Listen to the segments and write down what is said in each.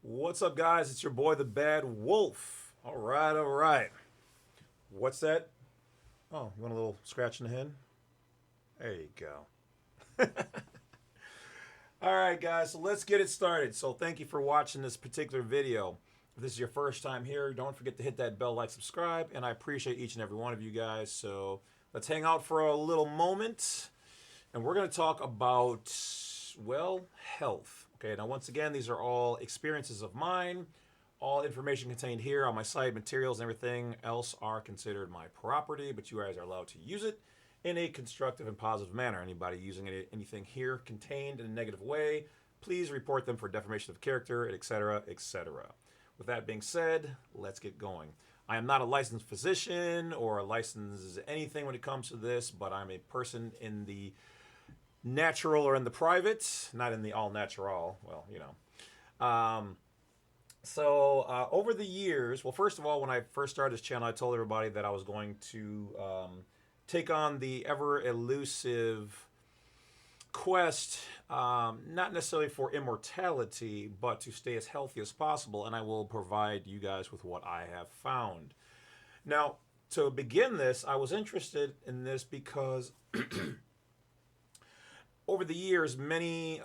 What's up, guys? It's your boy, the Badwolf. All right, all right. What's that? Oh, you want a little scratch in the head? There you go. All right, guys, so let's get it started. So, thank you for watching this particular video. If this is your first time here, don't forget to hit that bell, like, subscribe, and I appreciate each and every one of you guys. So, let's hang out for a little moment, and we're going to talk about, well, health. Okay, now, once again, these are all experiences of mine. All information contained here on my site, materials, and everything else are considered my property, but you guys are allowed to use it in a constructive and positive manner. Anybody using anything here contained in a negative way, please report them for defamation of character, etc., etc. With that being said, let's get going. I am not a licensed physician or a licensed anything when it comes to this, but I'm a person in the natural or in the private, not in the all natural. Well, you know. Over the years, well, first of all, when I first started this channel, I told everybody that I was going to take on the ever elusive quest, not necessarily for immortality, but to stay as healthy as possible, and I will provide you guys with what I have found. Now, to begin this, I was interested in this because over the years, many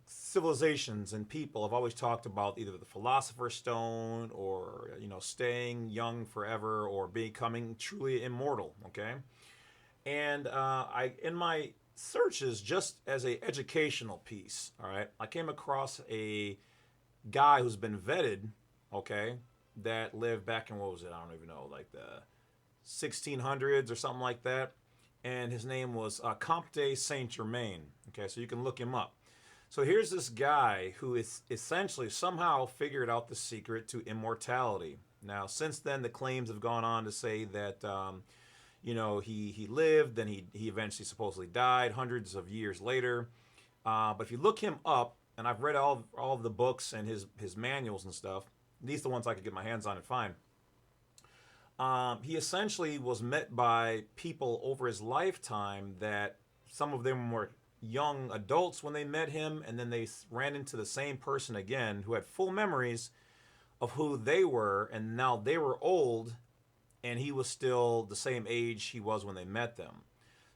civilizations and people have always talked about either the Philosopher's Stone or, staying young forever or becoming truly immortal, okay? And in my searches, just as a educational piece, all right, I came across a guy who's been vetted, okay, that lived back in, what was it? I don't even know, like the 1600s or something like that. And his name was Comte St.Germaine. Okay, so you can look him up. So here's this guy who is essentially somehow figured out the secret to immortality. Now, since then, the claims have gone on to say that, he lived, then he eventually supposedly died hundreds of years later. But if you look him up, and I've read all of the books and his manuals and stuff, these are the ones I could get my hands on and find. He essentially was met by people over his lifetime that some of them were young adults when they met him, and then they ran into the same person again who had full memories of who they were, and now they were old, and he was still the same age he was when they met them.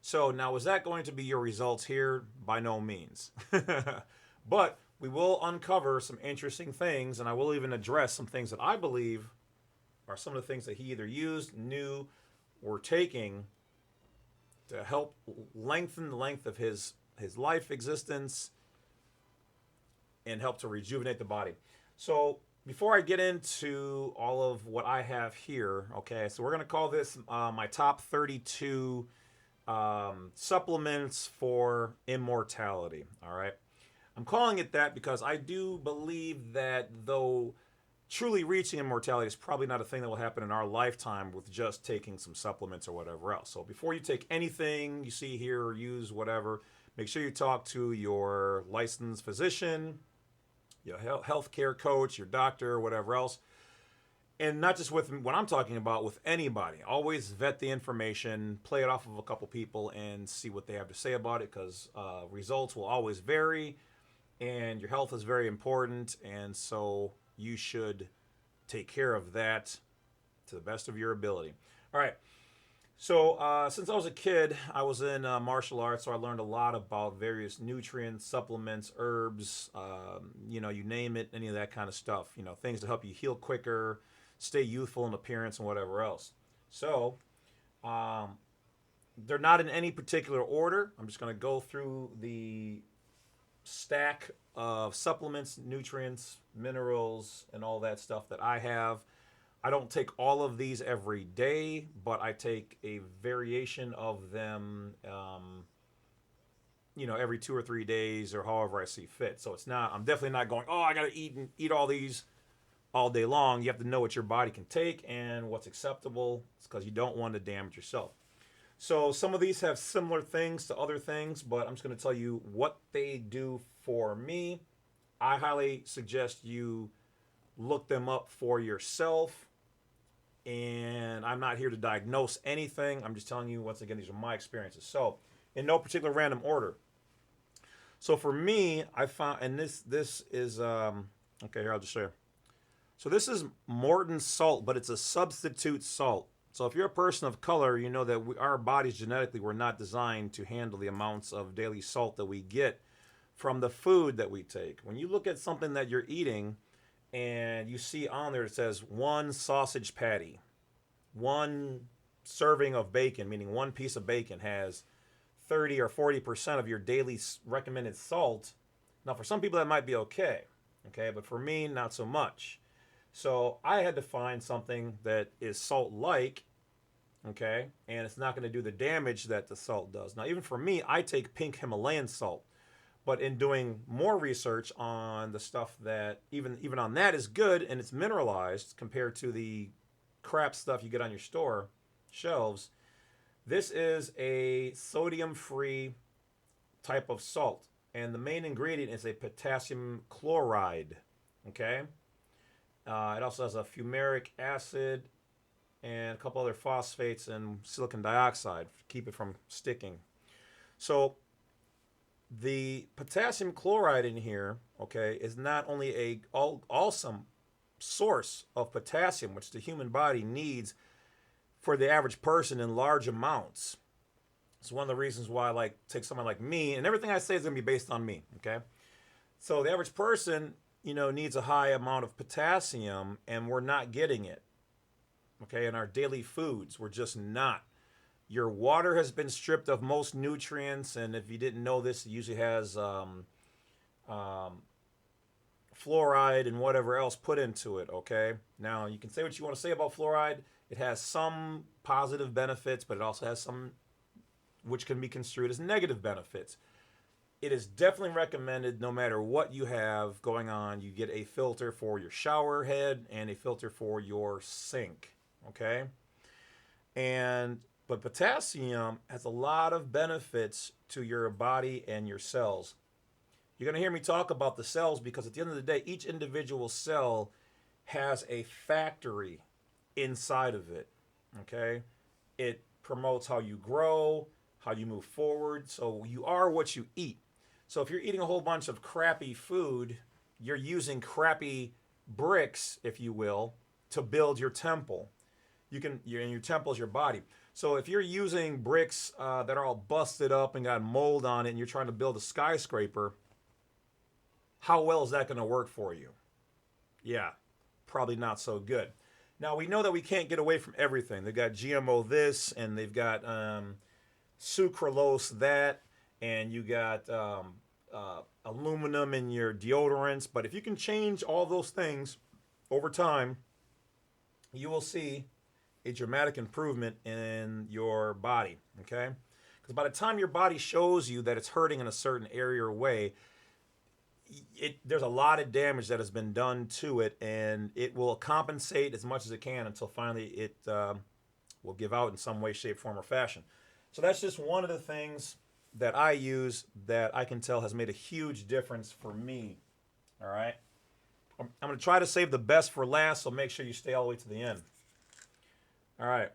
So now, is that going to be your results here? By no means. But we will uncover some interesting things, and I will even address some things that I believe are some of the things that he either used, knew, or taking to help lengthen the length of his life existence and help to rejuvenate the body. So before I get into all of what I have here, okay, so we're going to call this my top 32 supplements for immortality, all right? I'm calling it that because I do believe that though truly reaching immortality is probably not a thing that will happen in our lifetime with just taking some supplements or whatever else. So before you take anything you see here or use whatever, make sure you talk to your licensed physician, your healthcare coach, your doctor, whatever else. And not just with what I'm talking about, with anybody. Always vet the information, play it off of a couple people, and see what they have to say about it, because results will always vary, and your health is very important, and so you should take care of that to the best of your ability. All right. So since I was a kid, I was in martial arts, so I learned a lot about various nutrients, supplements, herbs, you name it, any of that kind of stuff. Things to help you heal quicker, stay youthful in appearance, and whatever else. So they're not in any particular order. I'm just going to go through the stack of supplements, nutrients, minerals, and all that stuff that I have. I don't take all of these every day, but I take a variation of them, every 2 or 3 days or however I see fit. So I'm definitely not going, oh, I got to eat all these all day long. You have to know what your body can take and what's acceptable. It's because you don't want to damage yourself. So some of these have similar things to other things, but I'm just going to tell you what they do for me. I highly suggest you look them up for yourself. And I'm not here to diagnose anything. I'm just telling you, once again, these are my experiences. So in no particular random order. So for me, I found, and this is Okay, here, I'll just show you. So this is Morton salt, but it's a substitute salt. So if you're a person of color, you know that our bodies genetically were not designed to handle the amounts of daily salt that we get from the food that we take. When you look at something that you're eating and you see on there it says one sausage patty, one serving of bacon, meaning one piece of bacon has 30 or 40% of your daily recommended salt. Now for some people that might be okay, but for me, not so much. So I had to find something that is salt-like, and it's not going to do the damage that the salt does. Now, even for me, I take pink Himalayan salt, but in doing more research on the stuff that even on that is good and it's mineralized compared to the crap stuff you get on your store shelves, this is a sodium-free type of salt, and the main ingredient is a potassium chloride. It also has a fumaric acid and a couple other phosphates and silicon dioxide to keep it from sticking. So the potassium chloride in here, is not only a awesome source of potassium, which the human body needs for the average person in large amounts. It's one of the reasons why I like take someone like me, and everything I say is going to be based on me. So the average person, needs a high amount of potassium, and we're not getting it. In our daily foods, we're just not. Your water has been stripped of most nutrients, and if you didn't know this, it usually has fluoride and whatever else put into it. Now you can say what you want to say about fluoride. It has some positive benefits, but it also has some which can be construed as negative benefits. It is definitely recommended, no matter what you have going on, you get a filter for your shower head and a filter for your sink. But potassium has a lot of benefits to your body and your cells. You're going to hear me talk about the cells because at the end of the day, each individual cell has a factory inside of it. It promotes how you grow, how you move forward. So you are what you eat. So if you're eating a whole bunch of crappy food, you're using crappy bricks, if you will, to build your temple. And your temple is your body. So if you're using bricks that are all busted up and got mold on it, and you're trying to build a skyscraper, how well is that going to work for you? Yeah, probably not so good. Now we know that we can't get away from everything. They've got GMO this, and they've got sucralose that, and you got aluminum in your deodorants. But if you can change all those things over time, you will see a dramatic improvement in your body. Because by the time your body shows you that it's hurting in a certain area or way, there's a lot of damage that has been done to it, and it will compensate as much as it can until finally it will give out in some way, shape, form, or fashion. So that's just one of the things that I use that I can tell has made a huge difference for me. All right. I'm going to try to save the best for last, so make sure you stay all the way to the end. All right.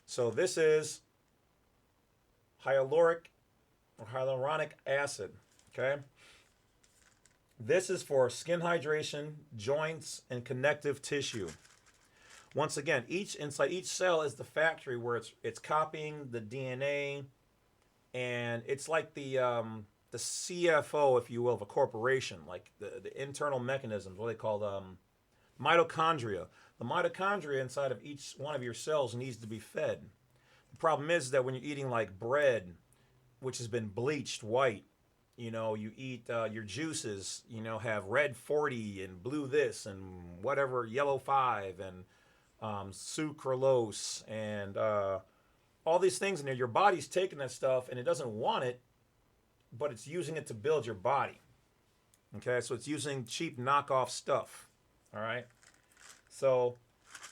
So this is hyaluronic acid. This is for skin hydration, joints, and connective tissue. Once again, inside each cell is the factory where it's copying the DNA, and it's like the CFO, if you will, of a corporation, like the internal mechanisms, what they call mitochondria. The mitochondria inside of each one of your cells needs to be fed. The problem is that when you're eating like bread, which has been bleached white, you eat your juices, have red 40 and blue this and whatever, yellow 5 and sucralose and all these things in there. Your body's taking that stuff and it doesn't want it, but it's using it to build your body. So it's using cheap knockoff stuff. All right. So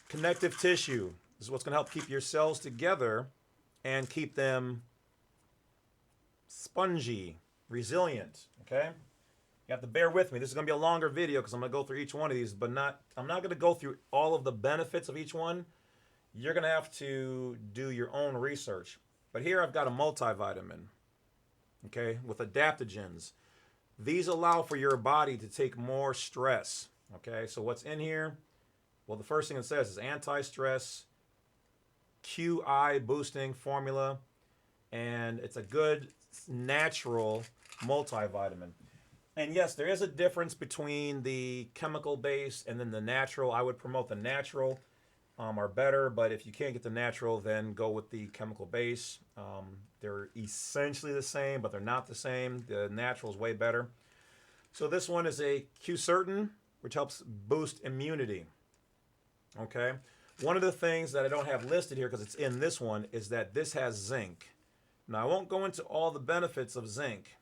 connective tissue is what's going to help keep your cells together and keep them spongy, resilient. You have to bear with me. This is going to be a longer video because I'm going to go through each one of these, but I'm not going to go through all of the benefits of each one. You're going to have to do your own research. But here I've got a multivitamin, with adaptogens. These allow for your body to take more stress. Okay, so what's in here? Well, the first thing it says is anti-stress, QI boosting formula, and it's a good natural multivitamin. And yes, there is a difference between the chemical base and then the natural. I would promote the natural are better, but if you can't get the natural, then go with the chemical base. They're essentially the same, but they're not the same. The natural is way better. So this one is a Q-certain, which helps boost immunity. Okay. One of the things that I don't have listed here because it's in this one is that this has zinc. Now, I won't go into all the benefits of zinc,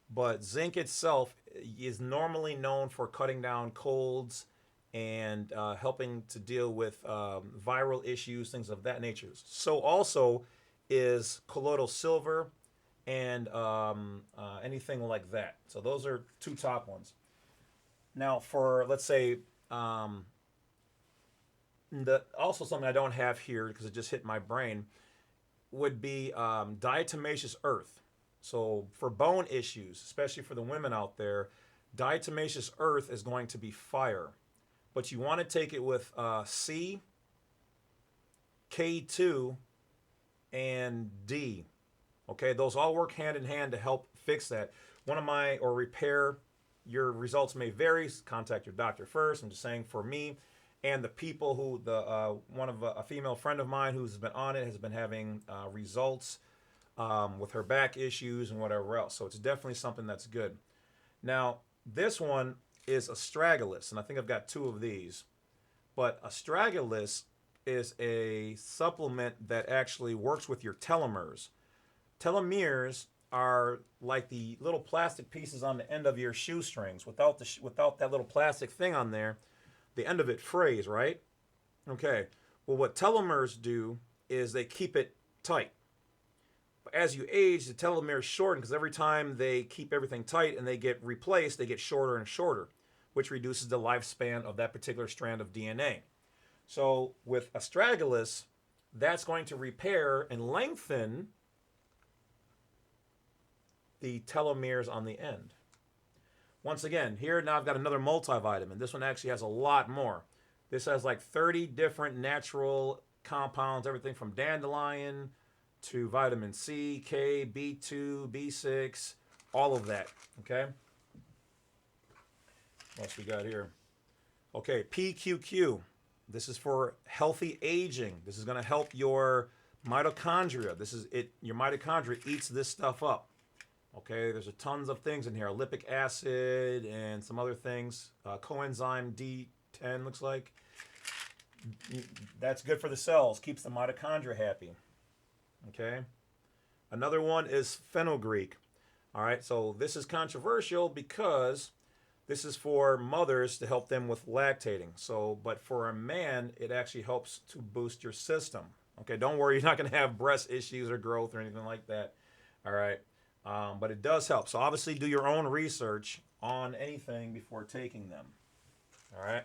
but zinc itself is normally known for cutting down colds and helping to deal with viral issues, things of that nature. So also is colloidal silver and anything like that. So those are two top ones. Now for, let's say, also something I don't have here because it just hit my brain would be diatomaceous earth. So for bone issues, especially for the women out there, diatomaceous earth is going to be fire. But you want to take it with C, K2, and D. Okay, those all work hand in hand to help fix that. Or repair. Your results may vary. Contact your doctor first. I'm just saying for me and the people who, a female friend of mine who's been on it has been having results with her back issues and whatever else. So it's definitely something that's good. Now, this one is astragalus, and I think I've got two of these. But astragalus is a supplement that actually works with your telomeres. Telomeres are like the little plastic pieces on the end of your shoestrings. Without that little plastic thing on there, the end of it frays, right? Okay. Well, what telomeres do is they keep it tight. But as you age, the telomeres shorten because every time they keep everything tight and they get replaced, they get shorter and shorter, which reduces the lifespan of that particular strand of DNA. So with astragalus, that's going to repair and lengthen the telomeres on the end. Once again, here now I've got another multivitamin. This one actually has a lot more. This has like 30 different natural compounds, everything from dandelion to vitamin C, K, B2, B6, all of that, okay? What else we got here? Okay, PQQ. This is for healthy aging. This is going to help your mitochondria. Your mitochondria eats this stuff up. Okay, there's a tons of things in here. Lipic acid and some other things. Coenzyme D10 looks like. That's good for the cells. Keeps the mitochondria happy. Okay. Another one is fenugreek. All right, so this is controversial because this is for mothers to help them with lactating. So, but for a man, it actually helps to boost your system. Okay, don't worry, you're not going to have breast issues or growth or anything like that. All right. But it does help. So obviously do your own research on anything before taking them. All right.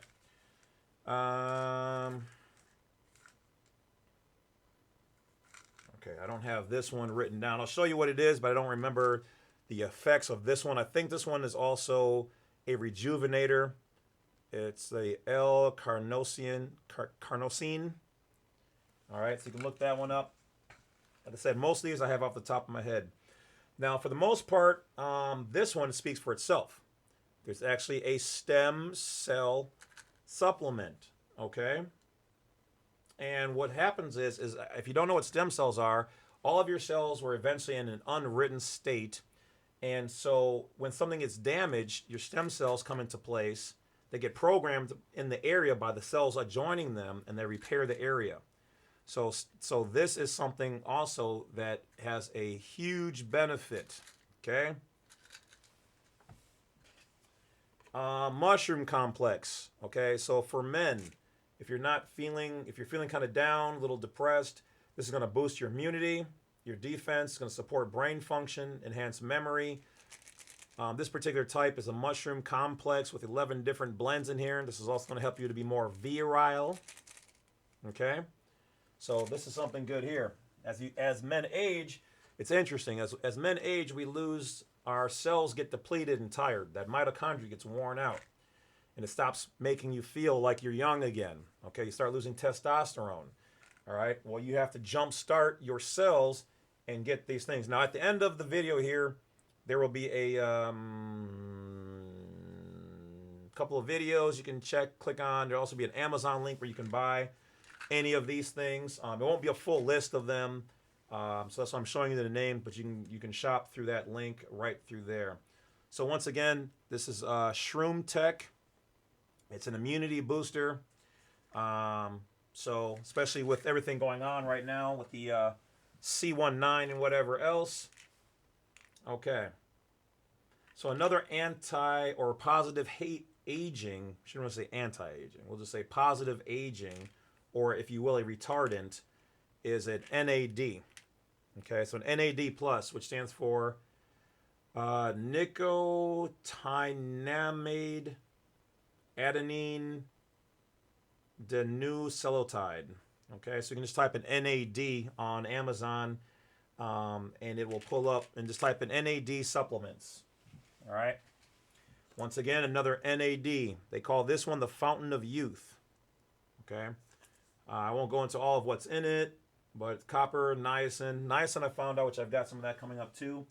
Okay, I don't have this one written down. I'll show you what it is, but I don't remember the effects of this one. I think this one is also a rejuvenator. It's the L-carnosine. All right, so you can look that one up. Like I said, most of these I have off the top of my head. Now, for the most part, this one speaks for itself. There's actually a stem cell supplement, okay? And what happens is if you don't know what stem cells are, all of your cells were eventually in an unwritten state. And so when something gets damaged, your stem cells come into place. They get programmed in the area by the cells adjoining them, and they repair the area. So this is something also that has a huge benefit, okay? Mushroom complex, okay? So for men, if you're feeling kind of down, a little depressed, this is going to boost your immunity, your defense, it's going to support brain function, enhance memory. This particular type is a mushroom complex with 11 different blends in here. This is also going to help you to be more virile, okay? So this is something good here. As men age, it's interesting. As men age, our cells get depleted and tired. That mitochondria gets worn out. and it stops making you feel like you're young again. Okay, you start losing testosterone. All right, well, you have to jumpstart your cells and get these things. Now, at the end of the video here, there will be a couple of videos you can click on. There'll also be an Amazon link where you can buy any of these things. It won't be a full list of them, so that's why I'm showing you the name, but you can shop through that link right through there. So once again, this is Shroom Tech. It's an immunity booster. So especially with everything going on right now with the C19 and whatever else. Okay. So another anti or positive aging, shouldn't want to say anti-aging, we'll just say positive aging, or if you will, a retardant, is an NAD. Okay, so an NAD plus, which stands for nicotinamide adenine dinucleotide. Okay, so you can just type in NAD on Amazon, and it will pull up, and just type in NAD supplements. All right. Once again, another NAD. They call this one the Fountain of Youth. Okay. I won't go into all of what's in it, but copper, niacin. Niacin, I found out, which I've got some of that coming up too,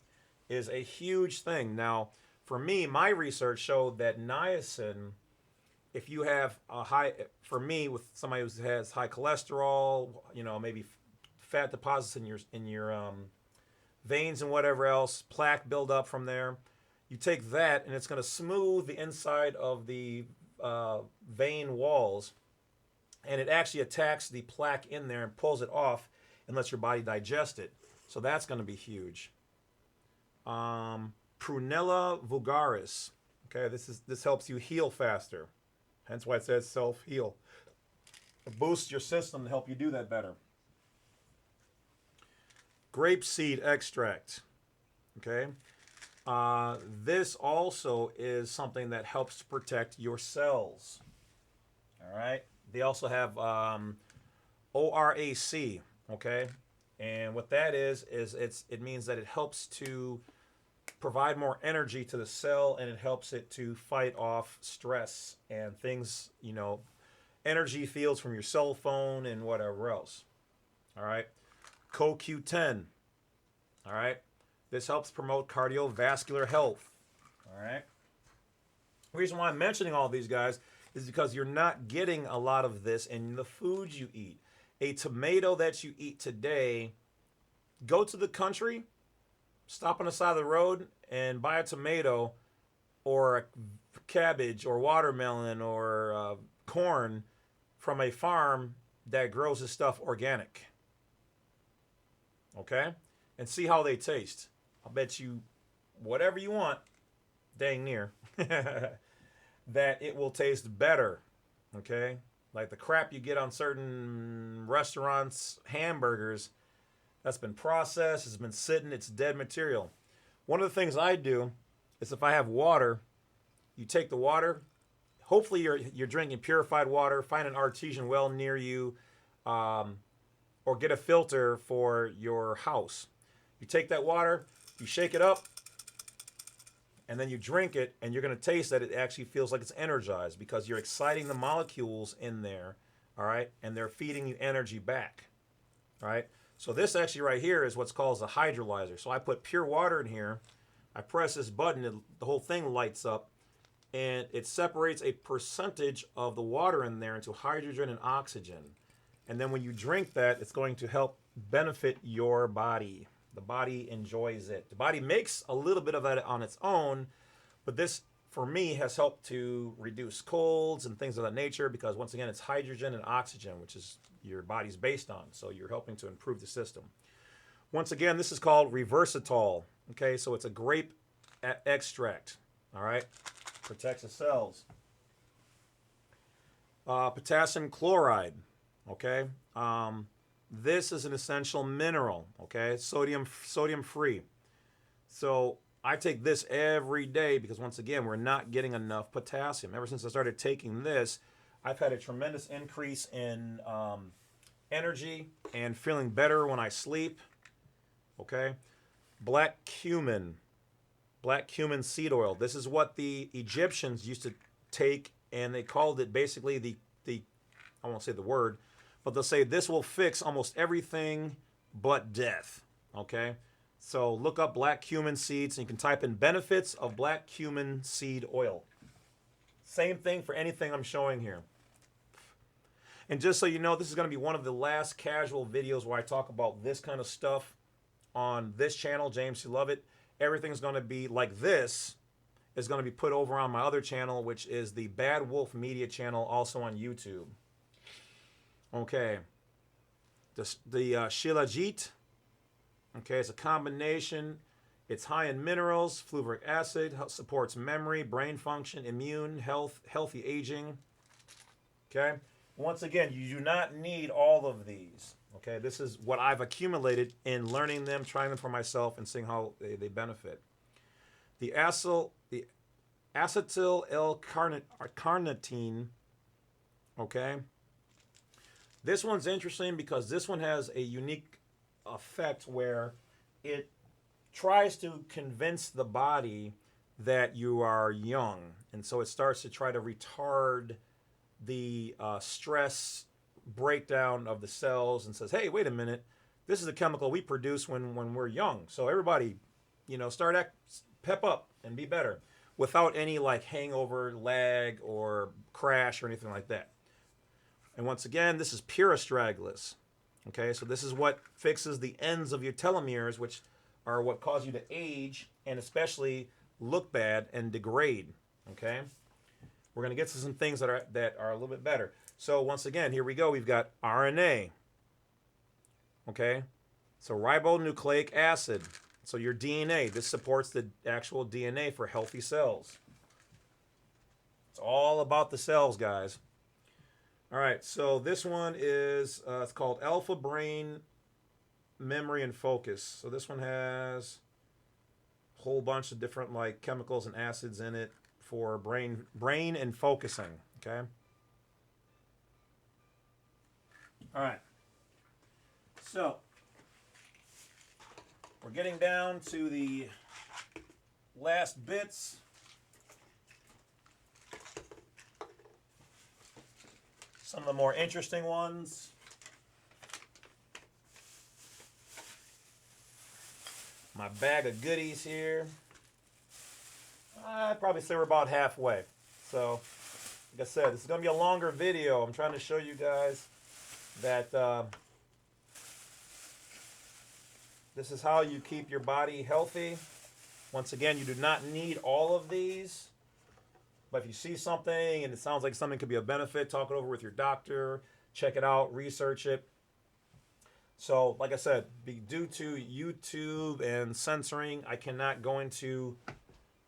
is a huge thing. Now, for me, my research showed that niacin, if you have a high, for me, with somebody who has high cholesterol, you know, maybe fat deposits in your veins and whatever else, plaque buildup from there, you take that and it's going to smooth the inside of the vein walls, and it actually attacks the plaque in there and pulls it off and lets your body digest it. So that's going to be huge. Prunella vulgaris. Okay, this helps you heal faster. Hence why it says self-heal. It boosts your system to help you do that better. Grapeseed extract. Okay. This also is something that helps to protect your cells. All right. They also have ORAC. Okay. And what that is it means that it helps to provide more energy to the cell, and it helps it to fight off stress and things, you know, energy fields from your cell phone and whatever else. All right. CoQ10. All right. This helps promote cardiovascular health. All right. The reason why I'm mentioning all these guys is because you're not getting a lot of this in the foods you eat. A tomato that you eat today, go to the country, stop on the side of the road and buy a tomato or a cabbage or watermelon or corn from a farm that grows this stuff organic. Okay? And see how they taste. I'll bet you whatever you want, dang near, that it will taste better. Okay? Like the crap you get on certain restaurants, hamburgers, that's been processed, it's been sitting, it's dead material. One of the things I do is if I have water, you take the water, hopefully you're drinking purified water, find an artesian well near you, or get a filter for your house. You take that water, you shake it up, and then you drink it, and you're going to taste that it actually feels like it's energized because you're exciting the molecules in there, all right, and they're feeding you energy back, all right? So this actually right here is what's called a hydrolyzer. So I put pure water in here, I press this button, the whole thing lights up, and it separates a percentage of the water in there into hydrogen and oxygen. And then when you drink that, it's going to help benefit your body. The body enjoys it. The body makes a little bit of that on its own, but this, for me, has helped to reduce colds and things of that nature because, once again, it's hydrogen and oxygen, which is your body's based on. So you're helping to improve the system. Once again, this is called Reversatol. Okay, so it's a grape extract. All right, protects the cells. Potassium chloride. Okay. This is an essential mineral, okay? Sodium free. So I take this every day because, once again, we're not getting enough potassium. Ever since I started taking this, I've had a tremendous increase in energy and feeling better when I sleep, okay? Black cumin seed oil. This is what the Egyptians used to take and they called it basically the I won't say the word, but they'll say this will fix almost everything but death. Okay, so look up black cumin seeds, and you can type in benefits of black cumin seed oil. Same thing for anything I'm showing here. And just so you know, this is going to be one of the last casual videos where I talk about this kind of stuff on this channel, James C. Lovett. Everything's going to be like this is going to be put over on my other channel, which is the Badwolf Media channel, also on YouTube. Okay. The Shilajit. Okay, it's a combination. It's high in minerals, flavouric acid, supports memory, brain function, immune, health, healthy aging. Okay. Once again, you do not need all of these. Okay, this is what I've accumulated in learning them, trying them for myself, and seeing how they benefit. The acetyl L-carnitine. Okay. This one's interesting because this one has a unique effect where it tries to convince the body that you are young, and so it starts to try to retard the stress breakdown of the cells and says, hey, wait a minute, this is a chemical we produce when we're young. So everybody, pep up and be better without any like hangover, lag, or crash or anything like that. And once again, this is pure astragalus. Okay, so this is what fixes the ends of your telomeres, which are what cause you to age and especially look bad and degrade. Okay. We're going to get to some things that are a little bit better. So once again, here we go. We've got RNA. Okay? So ribonucleic acid. So your DNA. This supports the actual DNA for healthy cells. It's all about the cells, guys. All right. So this one is, it's called Alpha Brain Memory and Focus. So this one has a whole bunch of different like chemicals and acids in it for brain and focusing. Okay. All right. So we're getting down to the last bits. Some of the more interesting ones. My bag of goodies here. I'd probably say we're about halfway. So, like I said, this is going to be a longer video. I'm trying to show you guys that this is how you keep your body healthy. Once again, you do not need all of these. But if you see something and it sounds like something could be a benefit, talk it over with your doctor, check it out, research it. So, like I said, due to YouTube and censoring, I cannot go into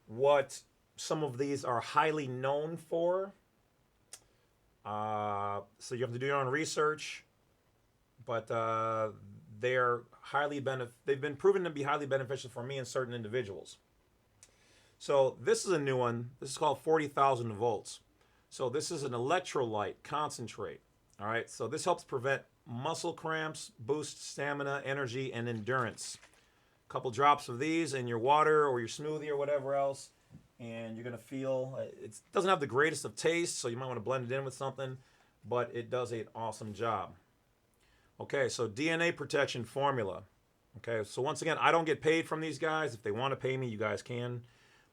what some of these are highly known for. So you have to do your own research. But they're they've been proven to be highly beneficial for me and certain individuals. So this is a new one. This is called 40,000 volts. So this is an electrolyte concentrate. All right. So this helps prevent muscle cramps, boost stamina, energy, and endurance. A couple drops of these in your water or your smoothie or whatever else, and you're going to feel, it doesn't have the greatest of taste, so you might want to blend it in with something, but it does an awesome job. Okay, so DNA protection formula. Okay, so once again, I don't get paid from these guys. If they want to pay me, you guys can.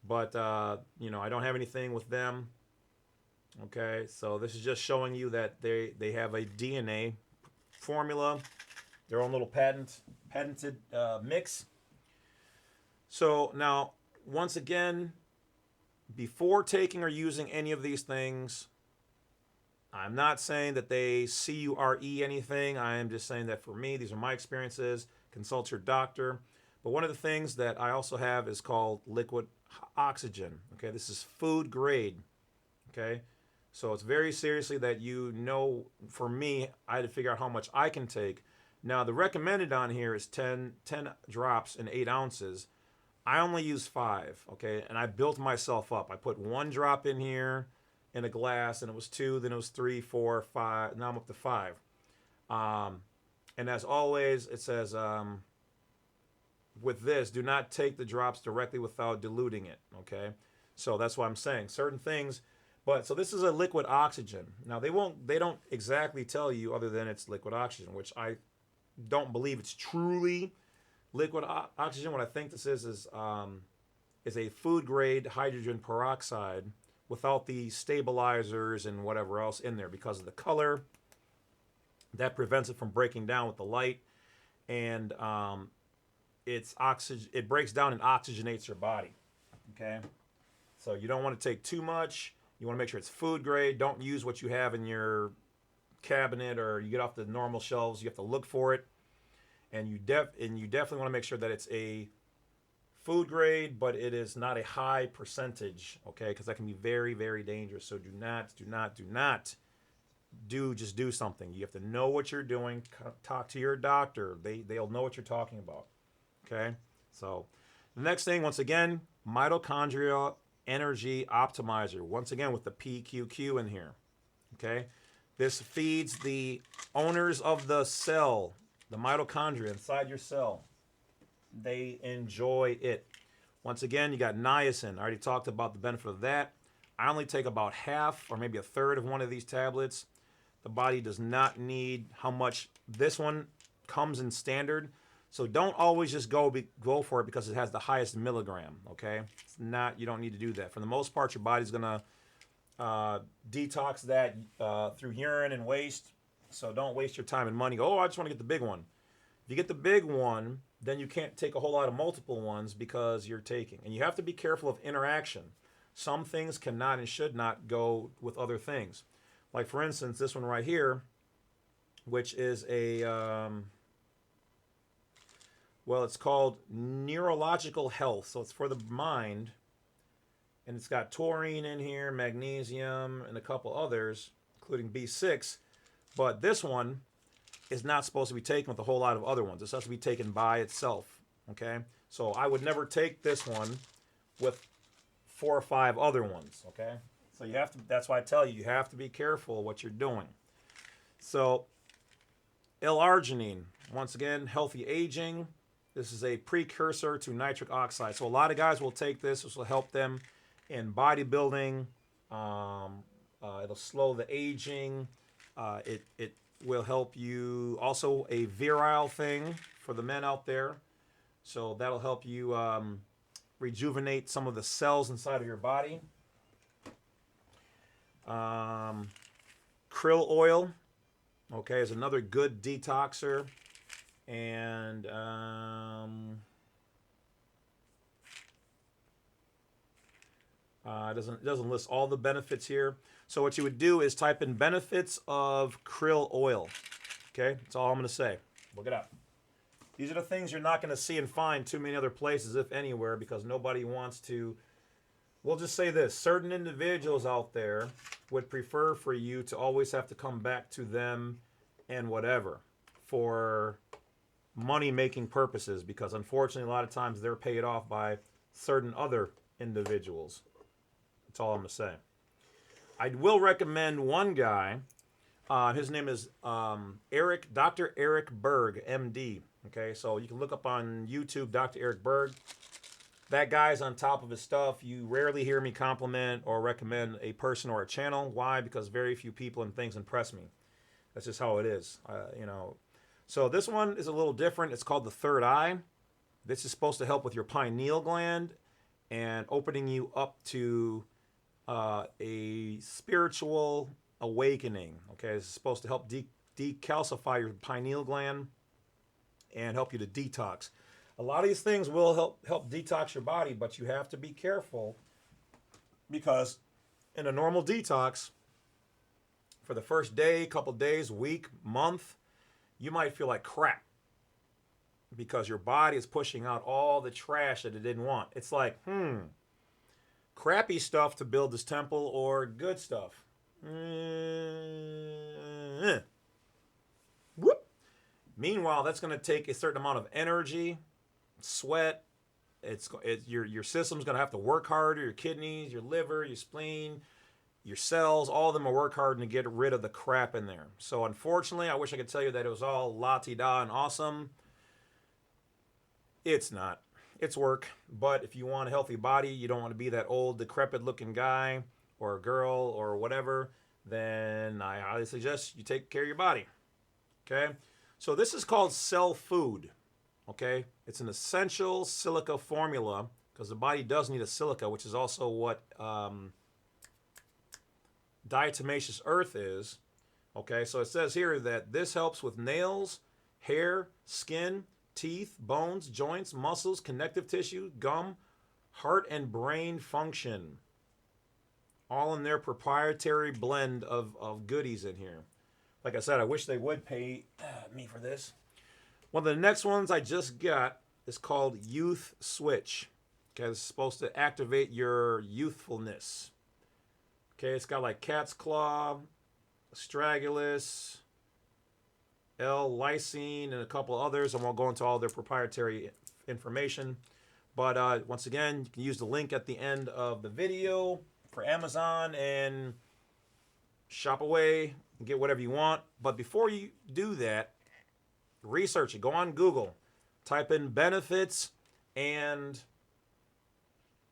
But, I don't have anything with them. Okay, so this is just showing you that they have a DNA formula, their own little patented mix. So now, once again, before taking or using any of these things, I'm not saying that they C-U-R-E anything. I am just saying that for me, these are my experiences. Consult your doctor. But one of the things that I also have is called liquid oxygen. Okay, this is food grade. Okay, so it's very seriously that for me, I had to figure out how much I can take. Now, the recommended on here is 10 drops in 8 ounces. I only use 5, okay? And I built myself up. I put 1 drop in here in a glass, and it was 2, then it was 3, 4, 5. Now I'm up to 5. And as always, it says, with this, do not take the drops directly without diluting it, okay? So that's what I'm saying. Certain things, But so this is a liquid oxygen. Now they don't exactly tell you other than it's liquid oxygen, which I don't believe it's truly liquid oxygen. What I think this is a food grade hydrogen peroxide without the stabilizers and whatever else in there because of the color. That prevents it from breaking down with the light, and it's oxygen. It breaks down and oxygenates your body. Okay, so you don't want to take too much. You want to make sure it's food grade. Don't use what you have in your cabinet or you get off the normal shelves. You have to look for it, and you definitely want to make sure that it's a food grade, but it is not a high percentage. Okay, because that can be very, very dangerous. So do not just do something. You have to know what you're doing. Talk to your doctor. They'll know what you're talking about. Okay, so the next thing, once again, mitochondrial energy optimizer, once again with the PQQ in here. Okay, this feeds the owners of the cell, the mitochondria inside your cell. They enjoy it. Once again, you got niacin. I already talked about the benefit of that. I only take about half or maybe a third of one of these tablets. The body does not need how much. This one comes in standard. So don't always just go for it because it has the highest milligram, okay? It's not, you don't need to do that. For the most part, your body's gonna detox that through urine and waste. So don't waste your time and money. Go, oh, I just want to get the big one. If you get the big one, then you can't take a whole lot of multiple ones because you're taking. And you have to be careful of interaction. Some things cannot and should not go with other things. Like for instance, this one right here, which is a well, it's called neurological health. So it's for the mind. And it's got taurine in here, magnesium, and a couple others, including B6. But this one is not supposed to be taken with a whole lot of other ones. It's supposed to be taken by itself. Okay? So I would never take this one with 4 or 5 other ones. Okay? So you have to, that's why I tell you, you have to be careful what you're doing. So L-arginine, once again, healthy aging. This is a precursor to nitric oxide. So a lot of guys will take this. This will help them in bodybuilding. It'll slow the aging. It will help you. Also a virile thing for the men out there. So that'll help you rejuvenate some of the cells inside of your body. Krill oil, okay, is another good detoxer. And it doesn't list all the benefits here. So what you would do is type in benefits of krill oil. Okay, that's all I'm going to say. Look it up. These are the things you're not going to see and find too many other places, if anywhere, because nobody wants to. We'll just say this. Certain individuals out there would prefer for you to always have to come back to them and whatever for money-making purposes, because unfortunately a lot of times they're paid off by certain other individuals. That's all I'm going to say. I will recommend one guy. His name is Dr. Eric Berg, MD. Okay, so you can look up on YouTube Dr. Eric Berg. That guy's on top of his stuff. You rarely hear me compliment or recommend a person or a channel. Why? Because very few people and things impress me. That's just how it is. You know. So this one is a little different. It's called the third eye. This is supposed to help with your pineal gland and opening you up to a spiritual awakening. Okay, this is supposed to help decalcify your pineal gland and help you to detox. A lot of these things will help detox your body, but you have to be careful because in a normal detox, for the first day, couple days, week, month, you might feel like crap because your body is pushing out all the trash that it didn't want. It's like, crappy stuff to build this temple or good stuff? Whoop. Meanwhile, that's going to take a certain amount of energy, sweat. Your system's going to have to work harder. Your kidneys, your liver, your spleen, your cells, all of them will work hard to get rid of the crap in there. So unfortunately, I wish I could tell you that it was all la-ti-da and awesome. It's not. It's work. But if you want a healthy body, you don't want to be that old, decrepit looking guy or a girl or whatever, then I highly suggest you take care of your body. Okay? So this is called Cell Food. Okay? It's an essential silica formula because the body does need a silica, which is also what diatomaceous earth is. Okay? So it says here that this helps with nails, hair, skin, teeth, bones, joints, muscles, connective tissue, gum, heart and brain function. All in their proprietary blend of goodies in here. Like I said, I wish they would pay me for this. One of the next ones I just got is called Youth Switch. Okay, it's supposed to activate your youthfulness. Okay, it's got like cat's claw, astragalus, L-lysine, and a couple others. I won't go into all their proprietary information. But once again, you can use the link at the end of the video for Amazon and shop away and get whatever you want. But before you do that, research it. Go on Google. Type in benefits and,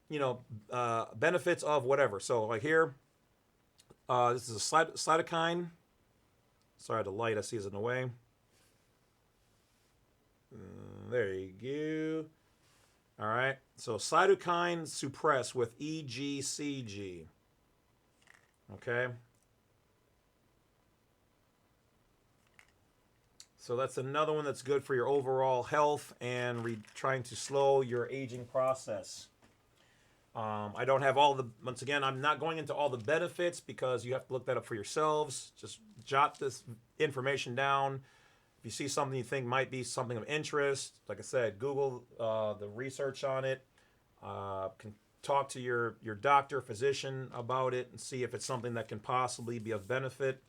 benefits of whatever. So like here, this is a cytokine. Sorry, the light I see is in the way. There you go. All right. So cytokine suppress with EGCG. Okay. So that's another one that's good for your overall health and trying to slow your aging process. I don't have once again, I'm not going into all the benefits because you have to look that up for yourselves. Just jot this information down. If you see something you think might be something of interest, like I said, Google the research on it. Can talk to your doctor, physician about it and see if it's something that can possibly be of benefit.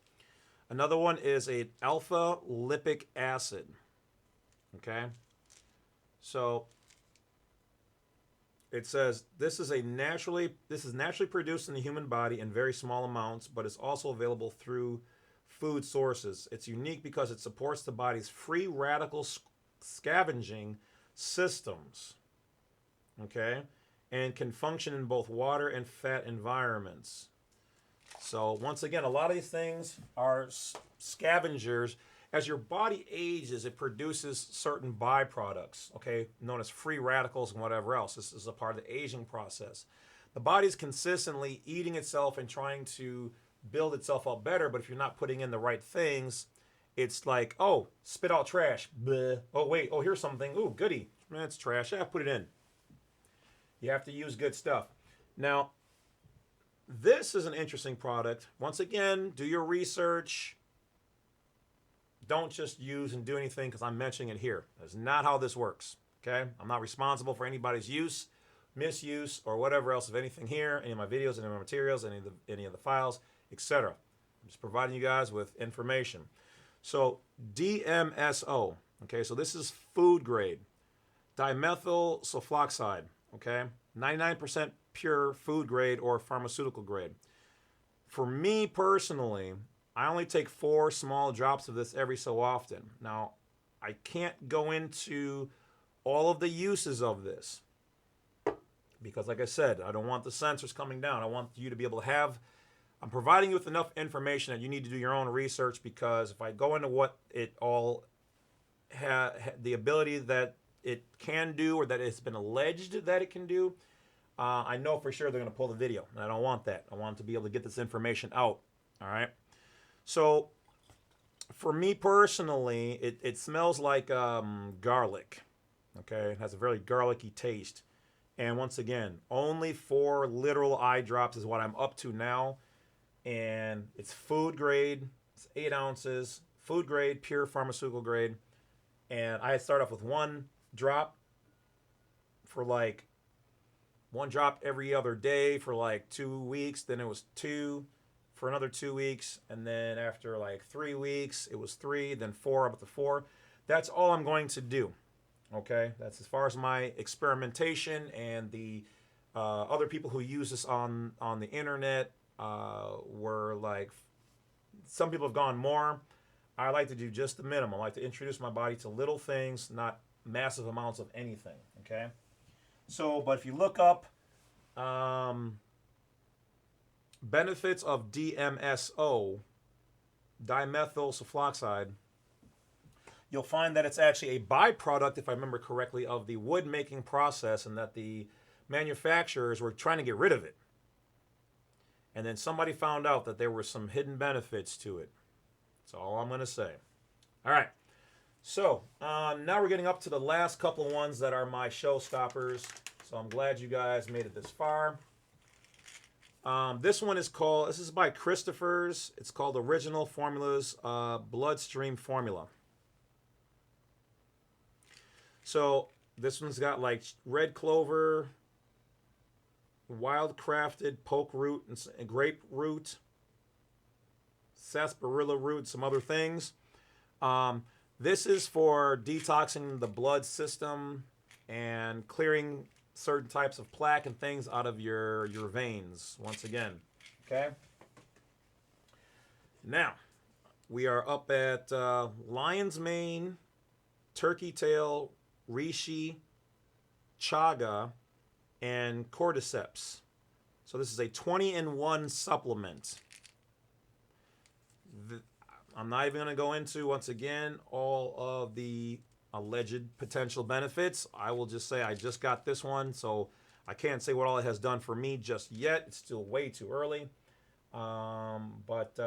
Another one is a alpha lipic acid. Okay? So it says this is naturally produced in the human body in very small amounts, but it's also available through food sources. It's unique because it supports the body's free radical scavenging systems. Okay? And can function in both water and fat environments. So once again, a lot of these things are scavengers. As your body ages, it produces certain byproducts, okay, known as free radicals and whatever else. This is a part of the aging process. The body's consistently eating itself and trying to build itself up better, but if you're not putting in the right things, it's like, oh, spit out trash. Bleh. Oh, wait, oh, here's something. Ooh, goody. Man, it's trash. Yeah, put it in. You have to use good stuff. Now, this is an interesting product. Once again, do your research. Don't just use and do anything because I'm mentioning it here. That's not how this works, okay? I'm not responsible for anybody's use, misuse, or whatever else of anything here, any of my videos, any of my materials, any of the files, etc. I'm just providing you guys with information. So DMSO, okay? So this is food grade. Dimethyl sulfoxide, okay? 99% pure food grade or pharmaceutical grade. For me personally, I only take 4 small drops of this every so often. Now, I can't go into all of the uses of this because, like I said, I don't want the censors coming down. I want you to be able to I'm providing you with enough information that you need to do your own research because if I go into what it all the ability that it can do or that it's been alleged that it can do, I know for sure they're going to pull the video, and I don't want that. I want to be able to get this information out, all right? So for me personally, it smells like garlic, okay? It has a very garlicky taste. And once again, only 4 literal eye drops is what I'm up to now. And it's food grade, it's 8 ounces, food grade, pure pharmaceutical grade. And I start off with 1 drop for like 1 drop every other day for like 2 weeks. Then it was 2 for another 2 weeks. And then after like 3 weeks, it was 3, then 4, up to 4. That's all I'm going to do. Okay, that's as far as my experimentation and the other people who use this on the internet were like, some people have gone more. I like to do just the minimum. I like to introduce my body to little things, not massive amounts of anything, okay? So, but if you look up benefits of DMSO, dimethyl sulfoxide, you'll find that it's actually a byproduct, if I remember correctly, of the wood making process, and that the manufacturers were trying to get rid of it. And then somebody found out that there were some hidden benefits to it. That's all I'm going to say. All right. So now we're getting up to the last couple of ones that are my showstoppers. So I'm glad you guys made it this far. This one is called, this is by Christopher's. It's called Original Formulas Bloodstream Formula. So this one's got like red clover, wild crafted poke root and grape root, sarsaparilla root, some other things. This is for detoxing the blood system and clearing certain types of plaque and things out of your veins, once again. Okay? Now, we are up at lion's mane, turkey tail, reishi, chaga, and cordyceps. So this is a 20-in-1 supplement. I'm not even going to go into, once again, all of the alleged potential benefits. I will just say I just got this one, so I can't say what all it has done for me just yet. It's still way too early. But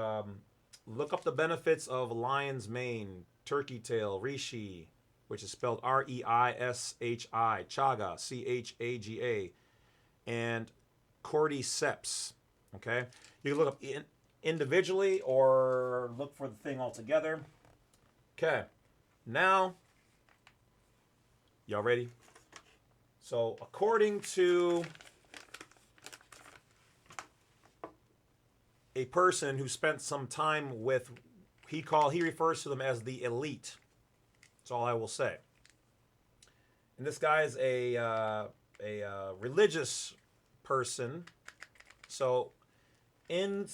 look up the benefits of lion's mane, turkey tail, reishi, which is spelled R-E-I-S-H-I, chaga, C-H-A-G-A, and cordyceps. Okay? You can look up individually or look for the thing altogether. Okay. Now, y'all ready? So, according to a person who spent some time with, he refers to them as the elite. That's all I will say. And this guy is a religious person. So, in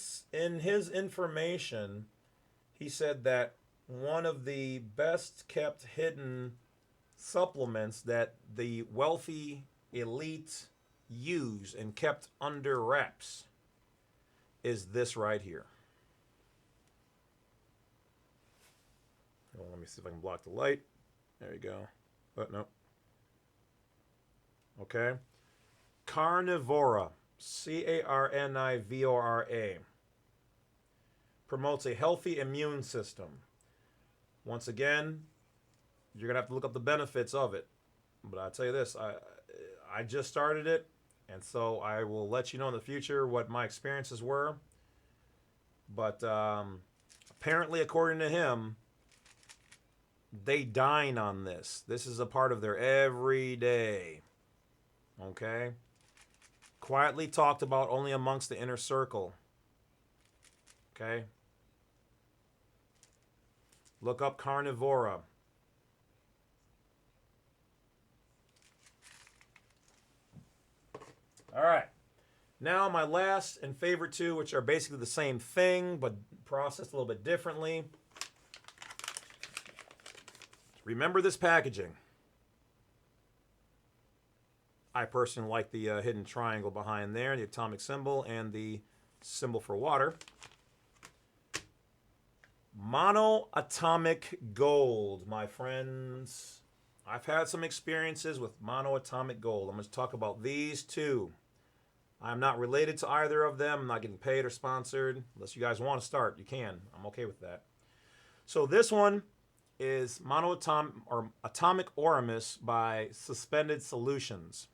his information, he said that one of the best kept hidden supplements that the wealthy elite use and kept under wraps is this right here. Well, let me see if I can block the light. There you go. But no. Okay. Carnivora. C-A-R-N-I-V-O-R-A. Promotes a healthy immune system. Once again, you're going to have to look up the benefits of it. But I'll tell you this, I just started it, and so I will let you know in the future what my experiences were. But apparently, according to him, they dine on this. This is a part of their everyday. Okay? Quietly talked about only amongst the inner circle. Okay? Look up Carnivora. All right. Now my last and favorite two, which are basically the same thing, but processed a little bit differently. Remember this packaging. I personally like the hidden triangle behind there, the atomic symbol, and the symbol for water. Monoatomic gold, my friends. I've had some experiences with monoatomic gold. I'm going to talk about these two. I'm not related to either of them. I'm not getting paid or sponsored. Unless you guys want to start, you can. I'm okay with that. So this one is Atomic Oramus by Suspended Solutions.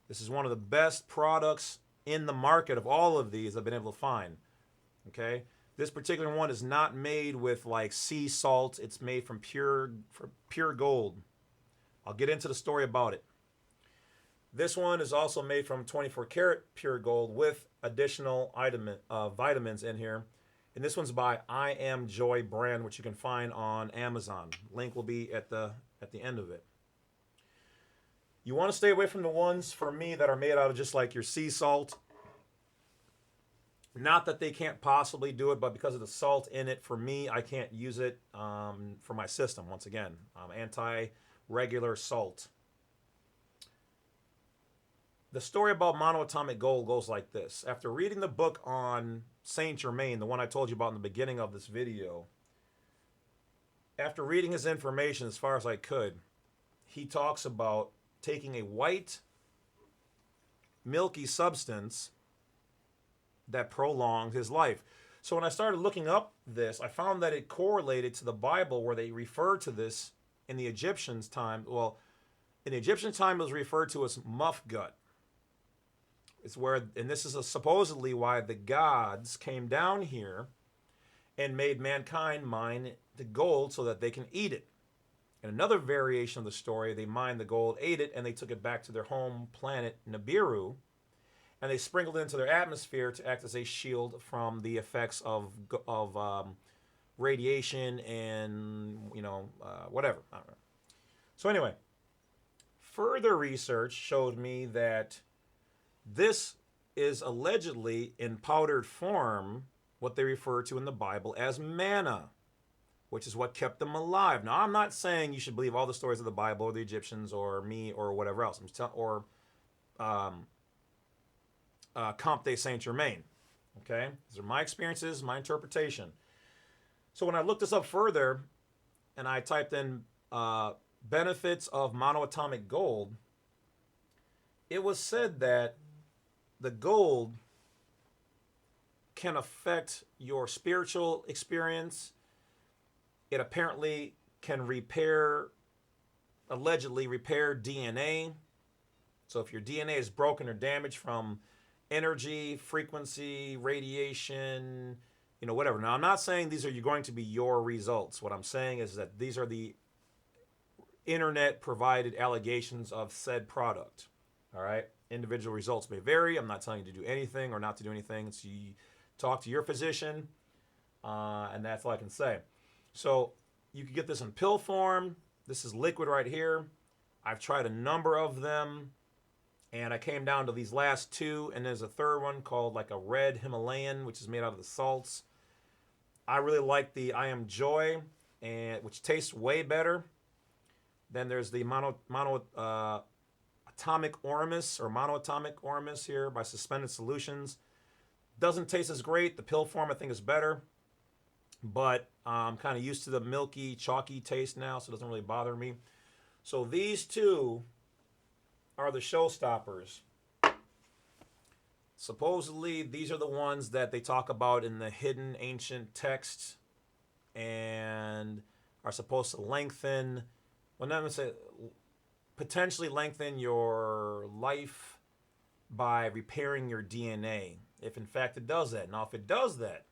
This is one of the best products in the market of all of these I've been able to find. Okay? This particular one is not made with like sea salt. It's made from pure gold. I'll get into the story about it. This one is also made from 24 karat pure gold with additional vitamins in here. And this one's by I Am Joy brand, which you can find on Amazon. Link will be at the end of it. You want to stay away from the ones, for me, that are made out of just like your sea salt. Not that they can't possibly do it, but because of the salt in it, for me, I can't use it for my system. Once again, I'm anti-regular salt. The story about monoatomic gold goes like this. After reading the book on St.Germaine, the one I told you about in the beginning of this video, after reading his information as far as I could, he talks about taking a white, milky substance that prolonged his life. So when I started looking up this, I found that it correlated to the Bible where they refer to this in the Egyptians' time. Well, in the Egyptian time, it was referred to as muff gut. It's where, and this is supposedly why the gods came down here and made mankind mine the gold so that they can eat it. In another variation of the story, they mined the gold, ate it, and they took it back to their home planet, Nibiru, and they sprinkled it into their atmosphere to act as a shield from the effects of radiation and, whatever. I don't know. So anyway, further research showed me that this is allegedly in powdered form what they refer to in the Bible as manna, which is what kept them alive. Now, I'm not saying you should believe all the stories of the Bible or the Egyptians or me or whatever else. Comte de Saint-Germaine. Okay? These are my experiences, my interpretation. So when I looked this up further and I typed in benefits of monoatomic gold, it was said that the gold can affect your spiritual experience. It apparently can allegedly repair DNA. So if your DNA is broken or damaged from energy, frequency, radiation, whatever. Now, I'm not saying these are going to be your results. What I'm saying is that these are the internet-provided allegations of said product. All right? Individual results may vary. I'm not telling you to do anything or not to do anything. So you talk to your physician, and that's all I can say. So you can get this in pill form. This is liquid right here. I've tried a number of them, and I came down to these last two, and there's a third one called like a red Himalayan, which is made out of the salts. I really like the I Am Joy, which tastes way better. Then there's the monoatomic Oramus here by Suspended Solutions. Doesn't taste as great. The pill form I think is better, but I'm kind of used to the milky, chalky taste now, so it doesn't really bother me. So these two are the showstoppers. Supposedly, these are the ones that they talk about in the hidden ancient texts and are supposed to lengthen, well, not going to say, potentially lengthen your life by repairing your DNA, if in fact it does that. Now, if it does that,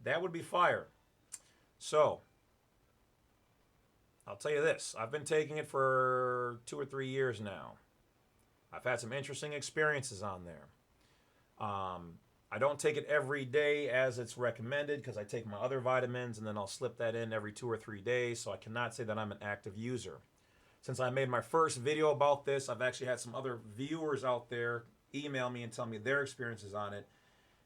that would be fire. So, I'll tell you this. I've been taking it for 2 or 3 years now. I've had some interesting experiences on there. I don't take it every day as it's recommended because I take my other vitamins and then I'll slip that in every 2 or 3 days, so I cannot say that I'm an active user. Since I made my first video about this, I've actually had some other viewers out there email me and tell me their experiences on it.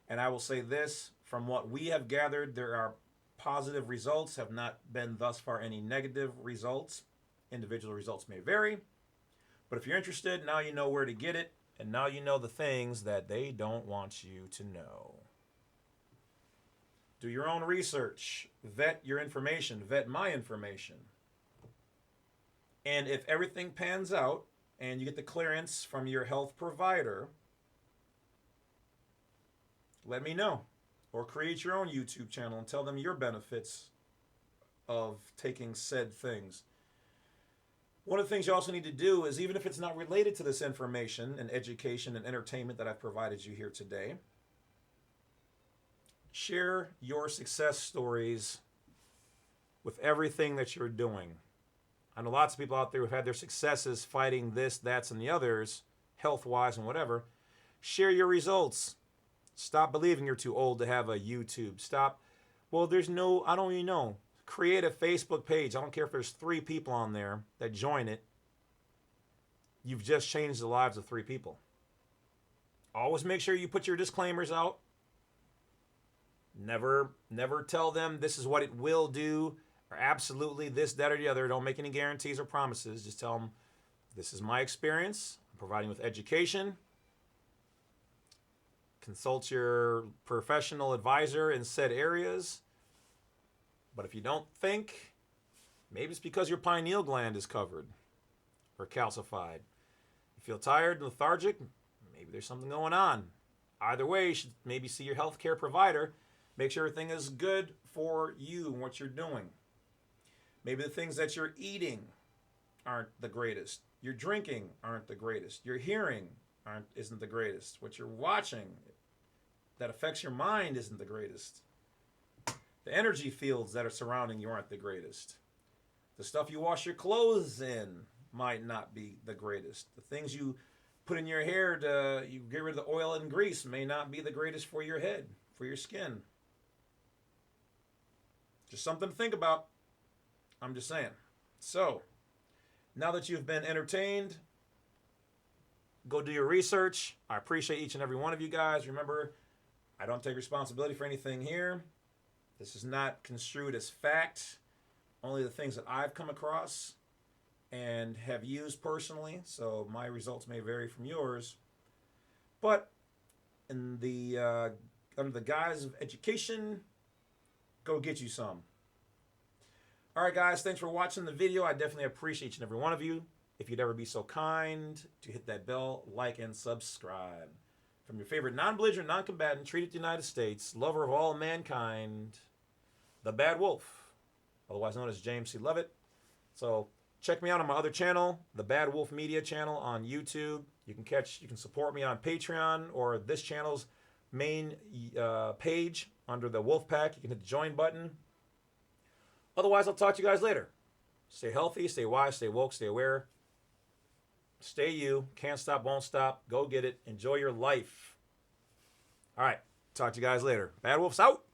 And I will say this, from what we have gathered, there are positive results, have not been thus far any negative results. Individual results may vary. But if you're interested, now you know where to get it, and now you know the things that they don't want you to know. Do your own research. Vet your information. Vet my information. And if everything pans out and you get the clearance from your health provider, let me know. Or create your own YouTube channel and tell them your benefits of taking said things. One of the things you also need to do is, even if it's not related to this information and education and entertainment that I've provided you here today, share your success stories with everything that you're doing. I know lots of people out there who've had their successes fighting this, that's, and the others, health-wise and whatever. Share your results. Stop believing you're too old to have a YouTube. Stop. Well, I don't even know. Create a Facebook page. I don't care if there's 3 people on there that join it. You've just changed the lives of 3 people. Always make sure you put your disclaimers out. Never tell them this is what it will do, or absolutely this, that, or the other. Don't make any guarantees or promises. Just tell them this is my experience. I'm providing with education. consult your professional advisor in said areas. But if you don't think, maybe it's because your pineal gland is covered or calcified. You feel tired, lethargic, maybe there's something going on. Either way, you should maybe see your healthcare provider. Make sure everything is good for you and what you're doing. Maybe the things that you're eating aren't the greatest. Your drinking aren't the greatest. Your hearing isn't the greatest. What you're watching that affects your mind isn't the greatest. The energy fields that are surrounding you aren't the greatest. The stuff you wash your clothes in might not be the greatest. The things you put in your hair to you get rid of the oil and grease may not be the greatest for your head, for your skin. Just something to think about. I'm just saying. So, now that you've been entertained, go do your research. I appreciate each and every one of you guys. Remember, I don't take responsibility for anything here. This is not construed as fact. Only the things that I've come across and have used personally. So my results may vary from yours. But in the under the guise of education, go get you some. All right, guys, thanks for watching the video. I definitely appreciate each and every one of you. If you'd ever be so kind to hit that bell, like, and subscribe. From your favorite non-belligerent, non-combatant, treated the United States, lover of all mankind, the Badwolf, otherwise known as James C. Lovett. So check me out on my other channel, the Badwolf Media channel on YouTube. You can support me on Patreon or this channel's main page under the Wolf Pack. You can hit the join button. Otherwise, I'll talk to you guys later. Stay healthy, stay wise, stay woke, stay aware. Stay you. Can't stop, won't stop. Go get it. Enjoy your life. All right. Talk to you guys later. Badwolf's out.